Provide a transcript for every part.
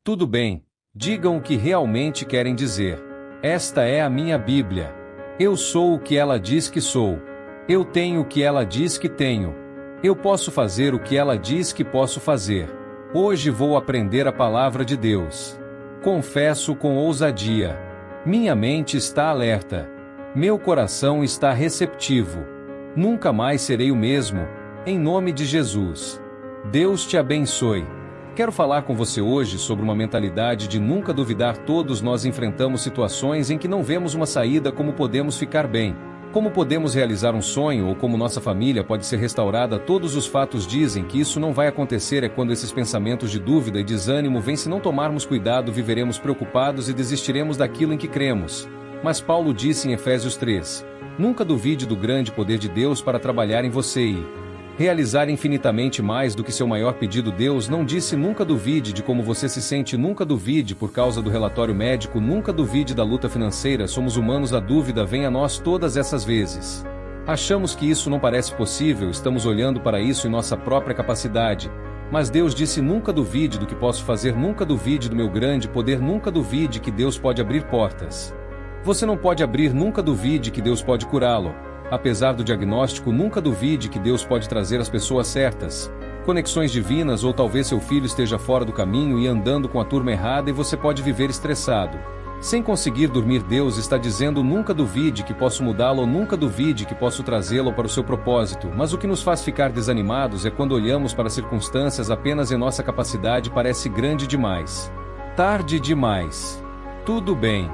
Tudo bem, digam o que realmente querem dizer. Esta é a minha Bíblia. Eu sou o que ela diz que sou. Eu tenho o que ela diz que tenho. Eu posso fazer o que ela diz que posso fazer. Hoje vou aprender a palavra de Deus. Confesso com ousadia. Minha mente está alerta. Meu coração está receptivo. Nunca mais serei o mesmo, em nome de Jesus. Deus te abençoe. Quero falar com você hoje sobre uma mentalidade de nunca duvidar. Todos nós enfrentamos situações em que não vemos uma saída, como podemos ficar bem, como podemos realizar um sonho ou como nossa família pode ser restaurada. Todos os fatos dizem que isso não vai acontecer. É quando esses pensamentos de dúvida e desânimo vêm. Se não tomarmos cuidado, viveremos preocupados e desistiremos daquilo em que cremos. Mas Paulo disse em Efésios 3, nunca duvide do grande poder de Deus para trabalhar em você e realizar infinitamente mais do que seu maior pedido. Deus não disse nunca duvide de como você se sente, nunca duvide por causa do relatório médico, nunca duvide da luta financeira. Somos humanos, a dúvida vem a nós todas essas vezes. Achamos que isso não parece possível, estamos olhando para isso em nossa própria capacidade. Mas Deus disse nunca duvide do que posso fazer, nunca duvide do meu grande poder, nunca duvide que Deus pode abrir portas. Você não pode abrir, nunca duvide que Deus pode curá-lo. Apesar do diagnóstico, nunca duvide que Deus pode trazer as pessoas certas, conexões divinas, ou talvez seu filho esteja fora do caminho e andando com a turma errada e você pode viver estressado, sem conseguir dormir. Deus está dizendo nunca duvide que posso mudá-lo, ou nunca duvide que posso trazê-lo para o seu propósito. Mas o que nos faz ficar desanimados é quando olhamos para circunstâncias apenas em nossa capacidade. Parece grande demais, tarde demais. Tudo bem.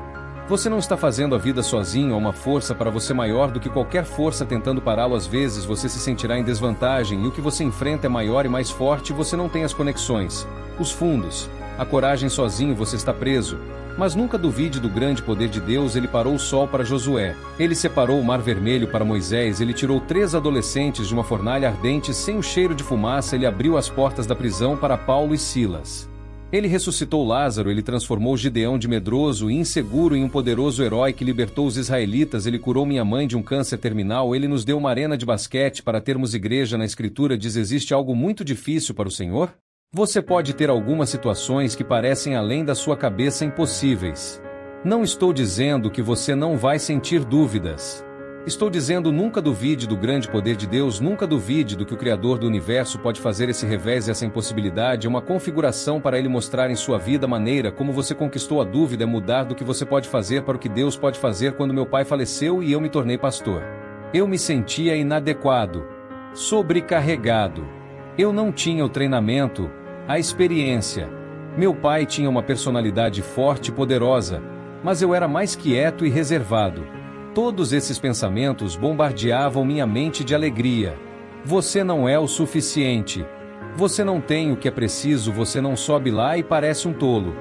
Você não está fazendo a vida sozinho, há uma força para você maior do que qualquer força tentando pará-lo. Às vezes você se sentirá em desvantagem e o que você enfrenta é maior e mais forte. Você não tem as conexões, os fundos, a coragem. Sozinho você está preso. Mas nunca duvide do grande poder de Deus. Ele parou o sol para Josué. Ele separou o mar vermelho para Moisés. Ele tirou 3 adolescentes de uma fornalha ardente sem o cheiro de fumaça. Ele abriu as portas da prisão para Paulo e Silas. Ele ressuscitou Lázaro. Ele transformou Gideão de medroso e inseguro em um poderoso herói que libertou os israelitas. Ele curou minha mãe de um câncer terminal. Ele nos deu uma arena de basquete para termos igreja. Na Escritura diz: existe algo muito difícil para o Senhor? Você pode ter algumas situações que parecem além da sua cabeça, impossíveis. Não estou dizendo que você não vai sentir dúvidas. Estou dizendo nunca duvide do grande poder de Deus, nunca duvide do que o Criador do Universo pode fazer. Esse revés, essa impossibilidade é uma configuração para Ele mostrar em sua vida a maneira como você conquistou. A dúvida é mudar do que você pode fazer para o que Deus pode fazer. Quando meu pai faleceu e eu me tornei pastor, eu me sentia inadequado, sobrecarregado. Eu não tinha o treinamento, a experiência. Meu pai tinha uma personalidade forte e poderosa, mas eu era mais quieto e reservado. Todos esses pensamentos bombardeavam minha mente de alegria. Você não é o suficiente. Você não tem o que é preciso. Você não sobe lá e parece um tolo.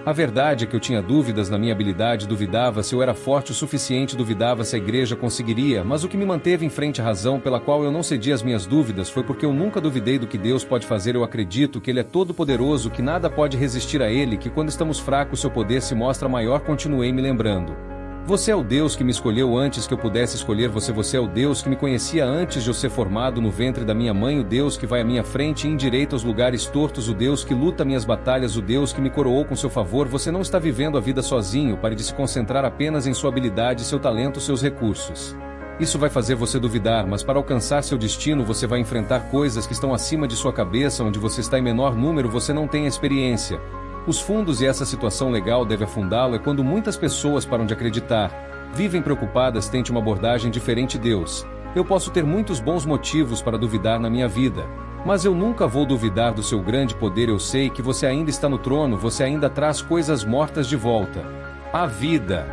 A verdade é que eu tinha dúvidas na minha habilidade. Duvidava se eu era forte o suficiente. Duvidava se a igreja conseguiria. Mas o que me manteve em frente, a razão pela qual eu não cedi às minhas dúvidas, foi porque eu nunca duvidei do que Deus pode fazer. Eu acredito que Ele é todo poderoso, que nada pode resistir a Ele, que quando estamos fracos seu poder se mostra maior. Continuei me lembrando. Você é o Deus que me escolheu antes que eu pudesse escolher você. Você é o Deus que me conhecia antes de eu ser formado no ventre da minha mãe. O Deus que vai à minha frente e endireita os lugares tortos. O Deus que luta minhas batalhas. O Deus que me coroou com seu favor. Você não está vivendo a vida sozinho. Pare de se concentrar apenas em sua habilidade, seu talento, seus recursos. Isso vai fazer você duvidar, mas para alcançar seu destino você vai enfrentar coisas que estão acima de sua cabeça. Onde você está em menor número, você não tem a experiência, os fundos, e essa situação legal deve afundá-lo. É quando muitas pessoas param de acreditar, vivem preocupadas. Tente uma abordagem diferente. Deus, eu posso ter muitos bons motivos para duvidar na minha vida, mas eu nunca vou duvidar do seu grande poder. Eu sei que você ainda está no trono, você ainda traz coisas mortas de volta à vida,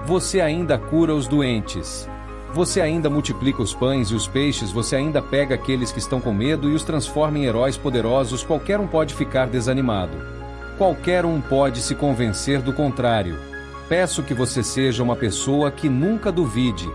você ainda cura os doentes, você ainda multiplica os pães e os peixes, você ainda pega aqueles que estão com medo e os transforma em heróis poderosos. Qualquer um pode ficar desanimado. Qualquer um pode se convencer do contrário. Peço que você seja uma pessoa que nunca duvide.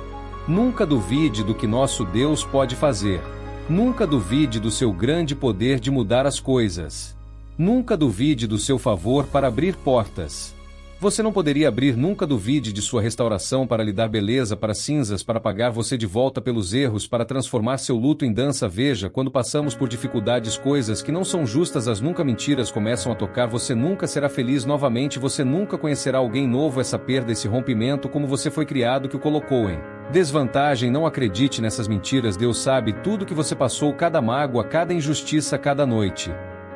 Nunca duvide do que nosso Deus pode fazer. Nunca duvide do seu grande poder de mudar as coisas. Nunca duvide do seu favor para abrir portas. Você não poderia abrir nunca duvide de sua restauração para lhe dar beleza para cinzas, para pagar você de volta pelos erros, para transformar seu luto em dança. Veja, quando passamos por dificuldades, coisas que não são justas, as nunca mentiras começam a tocar, você nunca será feliz novamente, você nunca conhecerá alguém novo, essa perda, esse rompimento, como você foi criado, que o colocou em desvantagem. Não acredite nessas mentiras, Deus sabe tudo que você passou, cada mágoa, cada injustiça, cada noite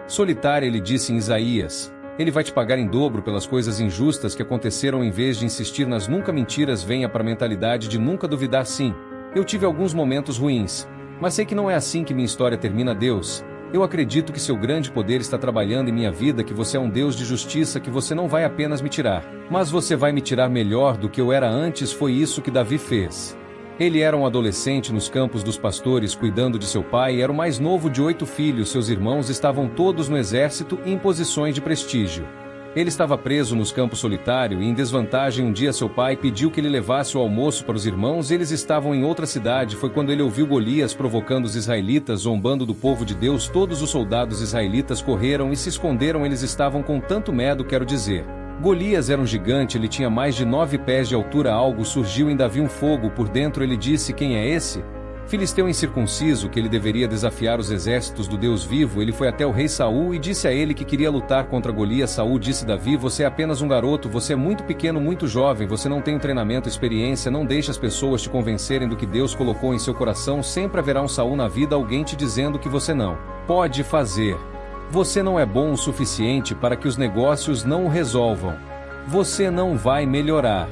solitária. Ele disse em Isaías: Ele vai te pagar em dobro pelas coisas injustas que aconteceram. Em vez de insistir nas nunca mentiras, venha para a mentalidade de nunca duvidar. Sim, eu tive alguns momentos ruins, mas sei que não é assim que minha história termina. Deus, eu acredito que seu grande poder está trabalhando em minha vida, que você é um Deus de justiça, que você não vai apenas me tirar, mas você vai me tirar melhor do que eu era antes. Foi isso que Davi fez. Ele era um adolescente nos campos dos pastores, cuidando de seu pai, era o mais novo de 8 filhos, seus irmãos estavam todos no exército e em posições de prestígio. Ele estava preso nos campos solitário e em desvantagem. Um dia seu pai pediu que ele levasse o almoço para os irmãos, eles estavam em outra cidade. Foi quando ele ouviu Golias provocando os israelitas, zombando do povo de Deus. Todos os soldados israelitas correram e se esconderam, eles estavam com tanto medo, quero dizer. Golias era um gigante, ele tinha mais de 9 pés de altura. Algo surgiu em Davi, um fogo por dentro. Ele disse: Quem é esse filisteu incircunciso que ele deveria desafiar os exércitos do Deus vivo? Ele foi até o rei Saul e disse a ele que queria lutar contra Golias. Saul disse: Davi, você é apenas um garoto, você é muito pequeno, muito jovem, você não tem treinamento, experiência, não deixe as pessoas te convencerem do que Deus colocou em seu coração. Sempre haverá um Saul na vida, alguém te dizendo que você não pode fazer. Você não é bom o suficiente para que os negócios não o resolvam. Você não vai melhorar.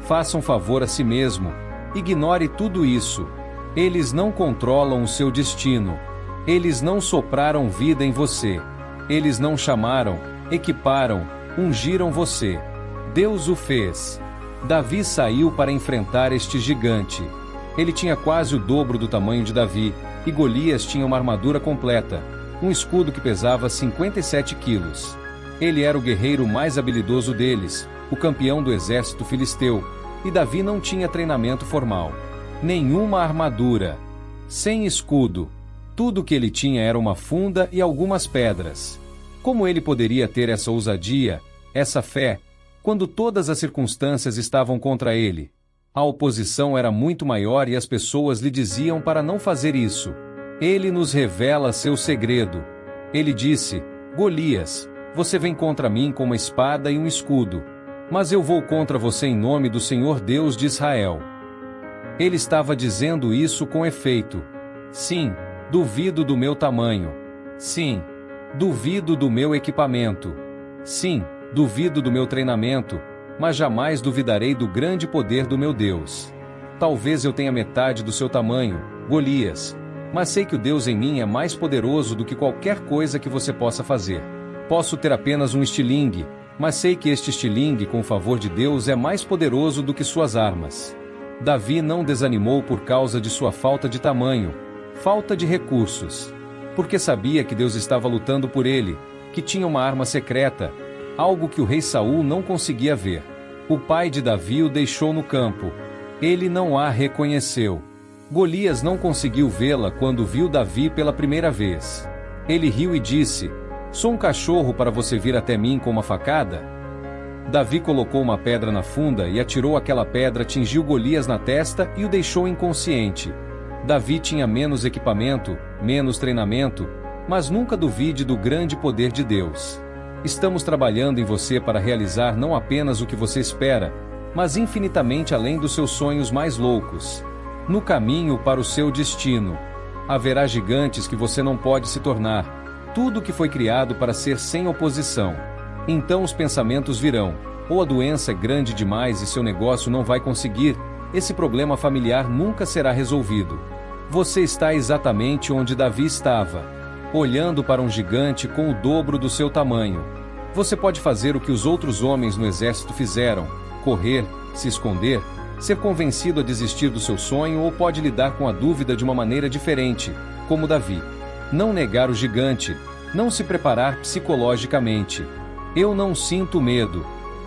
Faça um favor a si mesmo. Ignore tudo isso. Eles não controlam o seu destino. Eles não sopraram vida em você. Eles não chamaram, equiparam, ungiram você. Deus o fez. Davi saiu para enfrentar este gigante. Ele tinha quase o dobro do tamanho de Davi, e Golias tinha uma armadura completa. Um escudo que pesava 57 quilos. Ele era o guerreiro mais habilidoso deles, o campeão do exército filisteu, e Davi não tinha treinamento formal. Nenhuma armadura. Sem escudo. Tudo que ele tinha era uma funda e algumas pedras. Como ele poderia ter essa ousadia, essa fé, quando todas as circunstâncias estavam contra ele? A oposição era muito maior e as pessoas lhe diziam para não fazer isso. Ele nos revela seu segredo. Ele disse: Golias, você vem contra mim com uma espada e um escudo, mas eu vou contra você em nome do Senhor Deus de Israel. Ele estava dizendo isso com efeito. Sim, duvido do meu tamanho. Sim, duvido do meu equipamento. Sim, duvido do meu treinamento, mas jamais duvidarei do grande poder do meu Deus. Talvez eu tenha metade do seu tamanho, Golias, mas sei que o Deus em mim é mais poderoso do que qualquer coisa que você possa fazer. Posso ter apenas um estilingue, mas sei que este estilingue, com o favor de Deus, é mais poderoso do que suas armas. Davi não desanimou por causa de sua falta de tamanho, falta de recursos, porque sabia que Deus estava lutando por ele, que tinha uma arma secreta, algo que o rei Saul não conseguia ver. O pai de Davi o deixou no campo. Ele não a reconheceu. Golias não conseguiu vê-la quando viu Davi pela primeira vez. Ele riu e disse: Sou um cachorro para você vir até mim com uma facada? Davi colocou uma pedra na funda e atirou aquela pedra, atingiu Golias na testa e o deixou inconsciente. Davi tinha menos equipamento, menos treinamento, mas nunca duvide do grande poder de Deus. Estamos trabalhando em você para realizar não apenas o que você espera, mas infinitamente além dos seus sonhos mais loucos. No caminho para o seu destino, haverá gigantes que você não pode se tornar. Tudo que foi criado para ser sem oposição. Então os pensamentos virão: ou a doença é grande demais e seu negócio não vai conseguir, esse problema familiar nunca será resolvido. Você está exatamente onde Davi estava, olhando para um gigante com o dobro do seu tamanho. Você pode fazer o que os outros homens no exército fizeram: correr, se esconder, ser convencido a desistir do seu sonho, ou pode lidar com a dúvida de uma maneira diferente, como Davi. Não negar o gigante, não se preparar psicologicamente. Eu não sinto medo.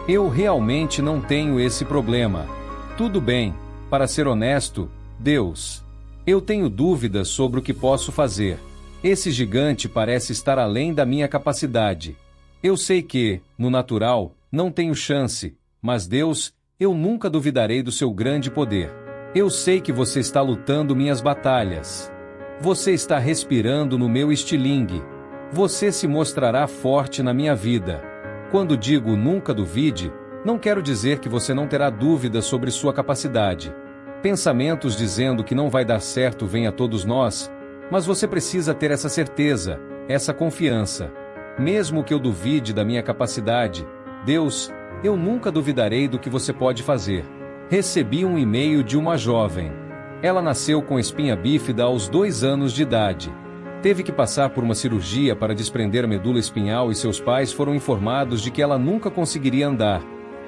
Eu realmente não tenho esse problema. Tudo bem, para ser honesto, Deus. Eu tenho dúvidas sobre o que posso fazer. Esse gigante parece estar além da minha capacidade. Eu sei que, no natural, não tenho chance, mas Deus, eu nunca duvidarei do seu grande poder. Eu sei que você está lutando minhas batalhas. Você está respirando no meu estilingue. Você se mostrará forte na minha vida. Quando digo nunca duvide, não quero dizer que você não terá dúvidas sobre sua capacidade. Pensamentos dizendo que não vai dar certo vêm a todos nós, mas você precisa ter essa certeza, essa confiança. Mesmo que eu duvide da minha capacidade, Deus, eu nunca duvidarei do que você pode fazer. Recebi um e-mail de uma jovem. Ela nasceu com espinha bífida aos 2 anos de idade. Teve que passar por uma cirurgia para desprender a medula espinhal e seus pais foram informados de que ela nunca conseguiria andar,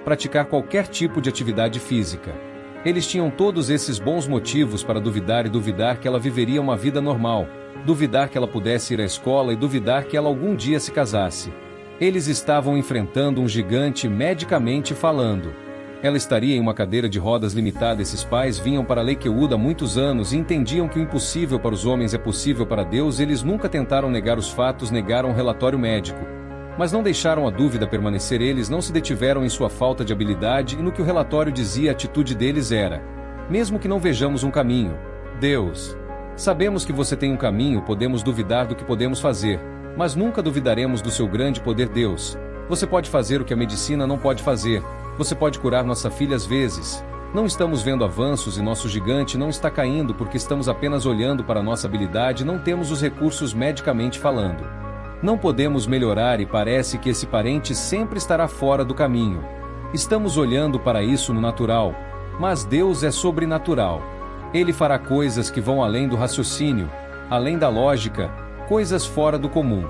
praticar qualquer tipo de atividade física. Eles tinham todos esses bons motivos para duvidar e duvidar que ela viveria uma vida normal, duvidar que ela pudesse ir à escola e duvidar que ela algum dia se casasse. Eles estavam enfrentando um gigante medicamente falando. Ela estaria em uma cadeira de rodas limitada. Esses pais vinham para Lakewood há muitos anos e entendiam que o impossível para os homens é possível para Deus. Eles nunca tentaram negar os fatos, negaram o relatório médico. Mas não deixaram a dúvida permanecer. Eles não se detiveram em sua falta de habilidade e no que o relatório dizia. A atitude deles era: mesmo que não vejamos um caminho, Deus, sabemos que você tem um caminho. Podemos duvidar do que podemos fazer, mas nunca duvidaremos do seu grande poder. Deus, você pode fazer o que a medicina não pode fazer. Você pode curar nossa filha às vezes. Não estamos vendo avanços e nosso gigante não está caindo porque estamos apenas olhando para nossa habilidade. Não temos os recursos medicamente falando. Não podemos melhorar e parece que esse parente sempre estará fora do caminho. Estamos olhando para isso no natural, mas Deus é sobrenatural. Ele fará coisas que vão além do raciocínio, além da lógica, coisas fora do comum.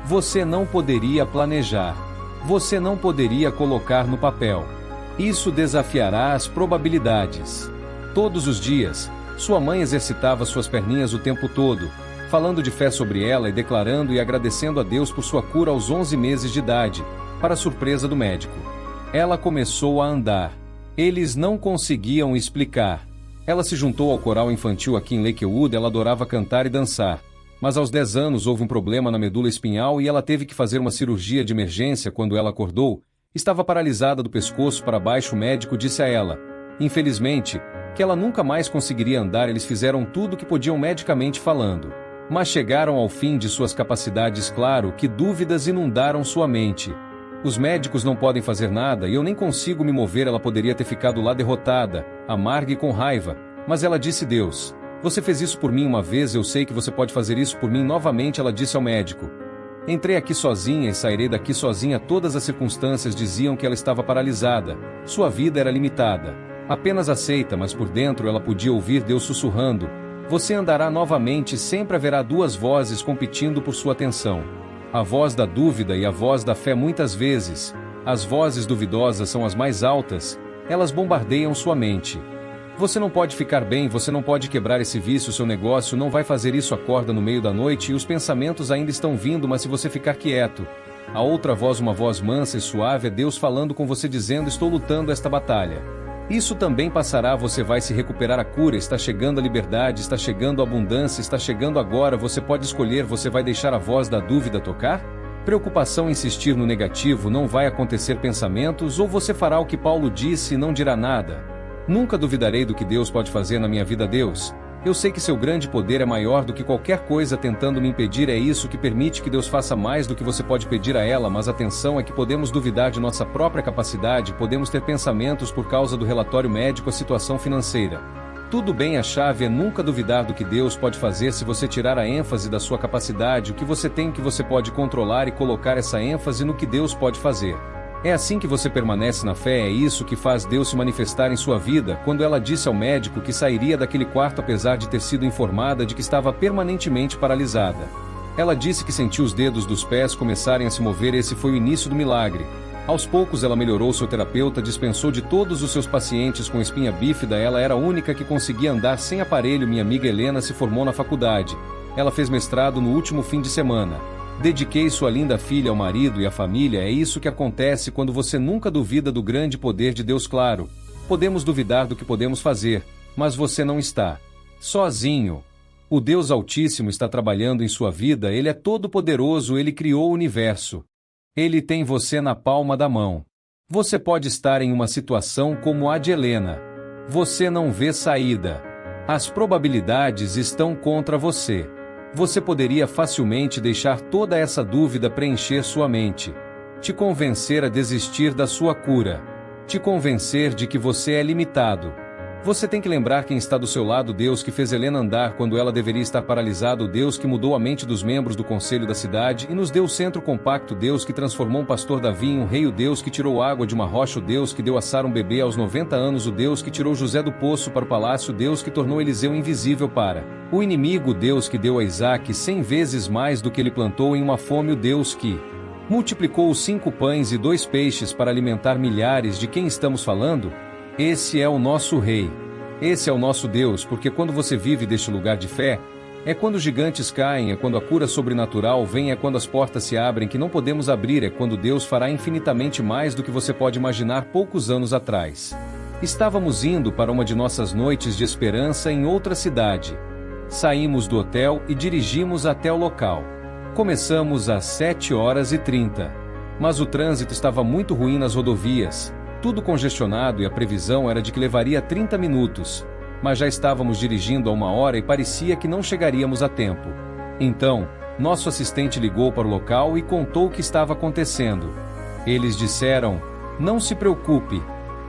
Você não poderia planejar. Você não poderia colocar no papel. Isso desafiará as probabilidades. Todos os dias, sua mãe exercitava suas perninhas o tempo todo, falando de fé sobre ela e declarando e agradecendo a Deus por sua cura aos 11 meses de idade, para surpresa do médico. Ela começou a andar. Eles não conseguiam explicar. Ela se juntou ao coral infantil aqui em Lakewood. Ela adorava cantar e dançar. Mas aos 10 anos houve um problema na medula espinhal e ela teve que fazer uma cirurgia de emergência. Quando ela acordou, estava paralisada do pescoço para baixo. O médico disse a ela, infelizmente, que ela nunca mais conseguiria andar. Eles fizeram tudo o que podiam medicamente falando, mas chegaram ao fim de suas capacidades. Claro que dúvidas inundaram sua mente. Os médicos não podem fazer nada e eu nem consigo me mover. Ela poderia ter ficado lá derrotada, amarga e com raiva, mas ela disse: Deus, você fez isso por mim uma vez, eu sei que você pode fazer isso por mim novamente. Ela disse ao médico: entrei aqui sozinha e sairei daqui sozinha. Todas as circunstâncias diziam que ela estava paralisada, sua vida era limitada. Apenas aceita, mas por dentro ela podia ouvir Deus sussurrando: você andará novamente. Sempre haverá 2 vozes competindo por sua atenção. A voz da dúvida e a voz da fé. Muitas vezes, as vozes duvidosas são as mais altas, elas bombardeiam sua mente. Você não pode ficar bem, você não pode quebrar esse vício, seu negócio não vai fazer isso. Acorda no meio da noite e os pensamentos ainda estão vindo, mas se você ficar quieto, a outra voz, uma voz mansa e suave, é Deus falando com você dizendo: estou lutando esta batalha. Isso também passará, você vai se recuperar. A cura está chegando, a liberdade está chegando, a abundância está chegando agora. Você pode escolher, você vai deixar a voz da dúvida tocar? Preocupação, insistir no negativo, não vai acontecer. Pensamentos, ou você fará o que Paulo disse e não dirá nada. Nunca duvidarei do que Deus pode fazer na minha vida. Deus, eu sei que seu grande poder é maior do que qualquer coisa tentando me impedir. É isso que permite que Deus faça mais do que você pode pedir a ela. Mas atenção, é que podemos duvidar de nossa própria capacidade, podemos ter pensamentos por causa do relatório médico, a situação financeira. Tudo bem, a chave é nunca duvidar do que Deus pode fazer. Se você tirar a ênfase da sua capacidade, o que você tem, o que você pode controlar, e colocar essa ênfase no que Deus pode fazer. É assim que você permanece na fé. É isso que faz Deus se manifestar em sua vida. Quando ela disse ao médico que sairia daquele quarto apesar de ter sido informada de que estava permanentemente paralisada, ela disse que sentiu os dedos dos pés começarem a se mover. Esse foi o início do milagre. Aos poucos ela melhorou. Seu terapeuta dispensou de todos os seus pacientes com espinha bífida. Ela era a única que conseguia andar sem aparelho. Minha amiga Helena se formou na faculdade. Ela fez mestrado no último fim de semana. Dediquei sua linda filha ao marido e à família. É isso que acontece quando você nunca duvida do grande poder de Deus. Claro, podemos duvidar do que podemos fazer, mas você não está sozinho. O Deus Altíssimo está trabalhando em sua vida. Ele é todo-poderoso, ele criou o universo. Ele tem você na palma da mão. Você pode estar em uma situação como a de Helena. Você não vê saída. As probabilidades estão contra você. Você poderia facilmente deixar toda essa dúvida preencher sua mente. Te convencer a desistir da sua cura. Te convencer de que você é limitado. Você tem que lembrar quem está do seu lado: Deus que fez Helena andar quando ela deveria estar paralisada, o Deus que mudou a mente dos membros do conselho da cidade e nos deu o centro compacto, Deus que transformou um pastor Davi em um rei, o Deus que tirou água de uma rocha, o Deus que deu a Sara um bebê aos 90 anos, o Deus que tirou José do poço para o palácio, o Deus que tornou Eliseu invisível para o inimigo, o Deus que deu a Isaque 100 vezes mais do que ele plantou em uma fome, o Deus que multiplicou os 5 pães e 2 peixes para alimentar milhares. De quem estamos falando? Esse é o nosso Rei. Esse é o nosso Deus, porque quando você vive deste lugar de fé, é quando os gigantes caem, é quando a cura sobrenatural vem, é quando as portas se abrem que não podemos abrir, é quando Deus fará infinitamente mais do que você pode imaginar. Poucos anos atrás, estávamos indo para uma de nossas noites de esperança em outra cidade. Saímos do hotel e dirigimos até o local. Começamos às 7h30. Mas o trânsito estava muito ruim nas rodovias. Tudo congestionado e a previsão era de que levaria 30 minutos, mas já estávamos dirigindo há 1 hora e parecia que não chegaríamos a tempo. Então, nosso assistente ligou para o local e contou o que estava acontecendo. Eles disseram: "Não se preocupe,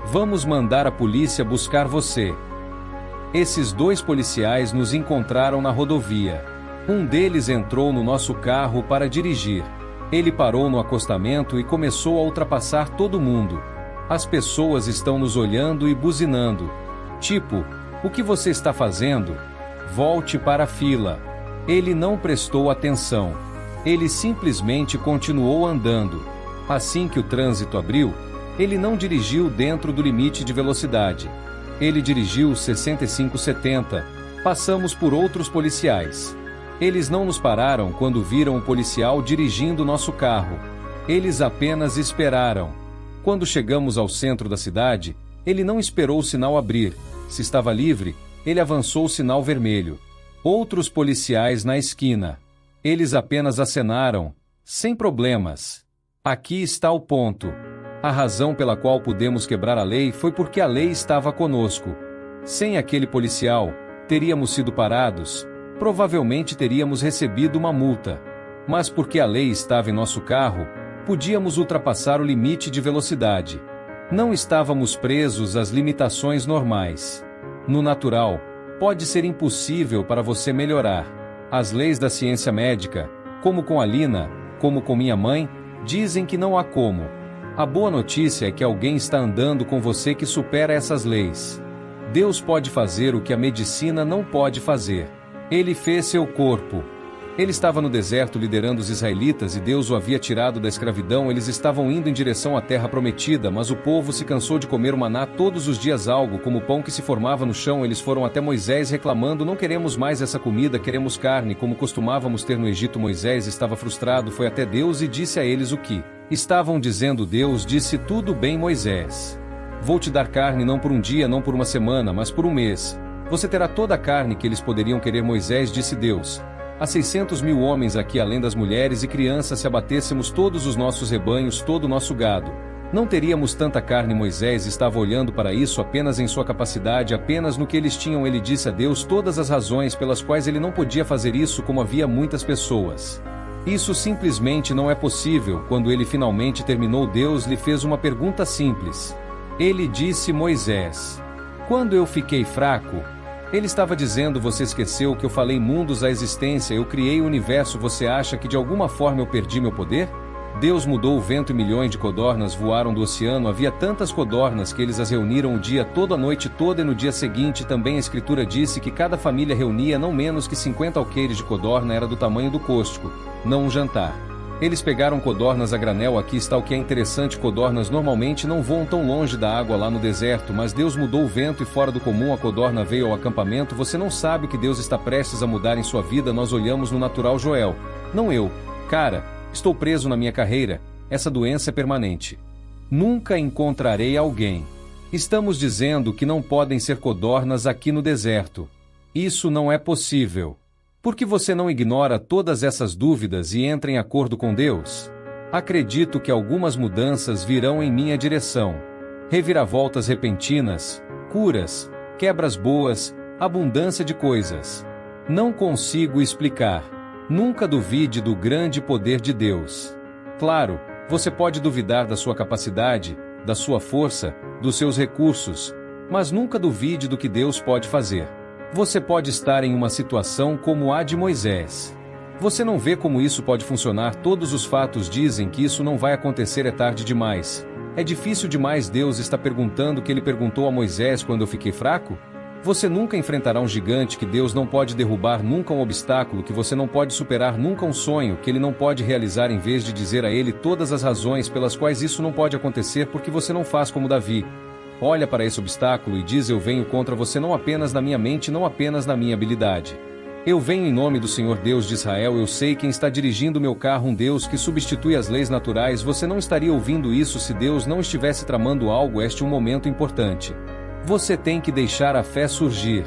vamos mandar a polícia buscar você." Esses 2 policiais nos encontraram na rodovia. Um deles entrou no nosso carro para dirigir. Ele parou no acostamento e começou a ultrapassar todo mundo. As pessoas estão nos olhando e buzinando. Tipo, o que você está fazendo? Volte para a fila. Ele não prestou atenção. Ele simplesmente continuou andando. Assim que o trânsito abriu, ele não dirigiu dentro do limite de velocidade. Ele dirigiu 65/70. Passamos por outros policiais. Eles não nos pararam quando viram o policial dirigindo nosso carro. Eles apenas esperaram. Quando chegamos ao centro da cidade, ele não esperou o sinal abrir. Se estava livre, ele avançou o sinal vermelho. Outros policiais na esquina. Eles apenas acenaram. Sem problemas. Aqui está o ponto. A razão pela qual pudemos quebrar a lei foi porque a lei estava conosco. Sem aquele policial, teríamos sido parados. Provavelmente teríamos recebido uma multa. Mas porque a lei estava em nosso carro, podíamos ultrapassar o limite de velocidade. Não estávamos presos às limitações normais. No natural, pode ser impossível para você melhorar. As leis da ciência médica, como com a Lina, como com minha mãe, dizem que não há como. A boa notícia é que alguém está andando com você que supera essas leis. Deus pode fazer o que a medicina não pode fazer. Ele fez seu corpo. Ele estava no deserto liderando os israelitas e Deus o havia tirado da escravidão. Eles estavam indo em direção à terra prometida, mas o povo se cansou de comer o maná todos os dias, algo como pão que se formava no chão. Eles foram até Moisés reclamando: "Não queremos mais essa comida, queremos carne, como costumávamos ter no Egito." Moisés estava frustrado, foi até Deus e disse a eles o que estavam dizendo. Deus disse: "Tudo bem, Moisés. Vou te dar carne não por um dia, não por uma semana, mas por um mês. Você terá toda a carne que eles poderiam querer." Moisés disse: "Deus, há 600.000 homens aqui, além das mulheres e crianças. Se abatêssemos todos os nossos rebanhos, todo o nosso gado, não teríamos tanta carne." Moisés estava olhando para isso apenas em sua capacidade, apenas no que eles tinham. Ele disse a Deus todas as razões pelas quais ele não podia fazer isso, como havia muitas pessoas. Isso simplesmente não é possível. Quando ele finalmente terminou, Deus lhe fez uma pergunta simples. Ele disse: "Moisés, quando eu fiquei fraco..." Ele estava dizendo: "Você esqueceu que eu falei mundos à existência, eu criei o universo, você acha que de alguma forma eu perdi meu poder?" Deus mudou o vento e milhões de codornas voaram do oceano. Havia tantas codornas que eles as reuniram o dia todo, a noite toda, e no dia seguinte também a escritura disse que cada família reunia não menos que 50 alqueires de codorna. Era do tamanho do côstico, não um jantar. Eles pegaram codornas a granel. Aqui está o que é interessante: codornas normalmente não voam tão longe da água lá no deserto, mas Deus mudou o vento e fora do comum a codorna veio ao acampamento. Você não sabe o que Deus está prestes a mudar em sua vida. Nós olhamos no natural. Joel: "Não, eu, cara, estou preso na minha carreira, essa doença é permanente. Nunca encontrarei alguém." Estamos dizendo que não podem ser codornas aqui no deserto. Isso não é possível. Por que você não ignora todas essas dúvidas e entra em acordo com Deus? Acredito que algumas mudanças virão em minha direção. Reviravoltas repentinas, curas, quebras boas, abundância de coisas. Não consigo explicar. Nunca duvide do grande poder de Deus. Claro, você pode duvidar da sua capacidade, da sua força, dos seus recursos, mas nunca duvide do que Deus pode fazer. Você pode estar em uma situação como a de Moisés. Você não vê como isso pode funcionar, todos os fatos dizem que isso não vai acontecer, é tarde demais. É difícil demais, Deus está perguntando o que ele perguntou a Moisés quando eu fiquei fraco? Você nunca enfrentará um gigante que Deus não pode derrubar, nunca um obstáculo que você não pode superar, nunca um sonho que ele não pode realizar, em vez de dizer a ele todas as razões pelas quais isso não pode acontecer, porque você não faz como Davi. Olha para esse obstáculo e diz: eu venho contra você não apenas na minha mente, não apenas na minha habilidade. Eu venho em nome do Senhor Deus de Israel, eu sei quem está dirigindo meu carro, um Deus que substitui as leis naturais. Você não estaria ouvindo isso se Deus não estivesse tramando algo. Este é um momento importante. Você tem que deixar a fé surgir.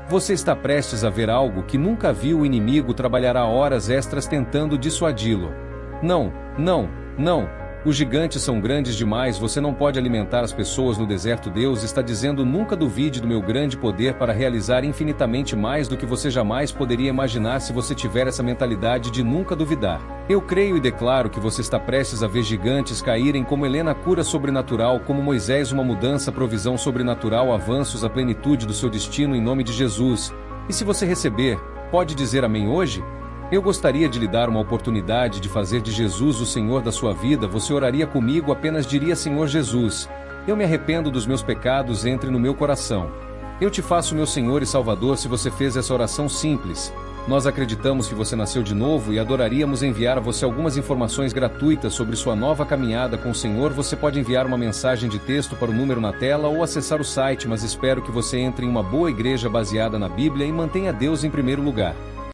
Você está prestes a ver algo que nunca viu, o inimigo trabalhará horas extras tentando dissuadi-lo. Não, não, não. Os gigantes são grandes demais, você não pode alimentar as pessoas no deserto. Deus está dizendo: nunca duvide do meu grande poder para realizar infinitamente mais do que você jamais poderia imaginar se você tiver essa mentalidade de nunca duvidar. Eu creio e declaro que você está prestes a ver gigantes caírem como Helena, cura sobrenatural, como Moisés, uma mudança, provisão sobrenatural, avanços à plenitude do seu destino em nome de Jesus. E se você receber, pode dizer amém hoje? Eu gostaria de lhe dar uma oportunidade de fazer de Jesus o Senhor da sua vida. Você oraria comigo, apenas diria: Senhor Jesus, eu me arrependo dos meus pecados, entre no meu coração. Eu te faço meu Senhor e Salvador. Se você fez essa oração simples, nós acreditamos que você nasceu de novo e adoraríamos enviar a você algumas informações gratuitas sobre sua nova caminhada com o Senhor. Você pode enviar uma mensagem de texto para o número na tela ou acessar o site, mas espero que você entre em uma boa igreja baseada na Bíblia e mantenha Deus em primeiro lugar.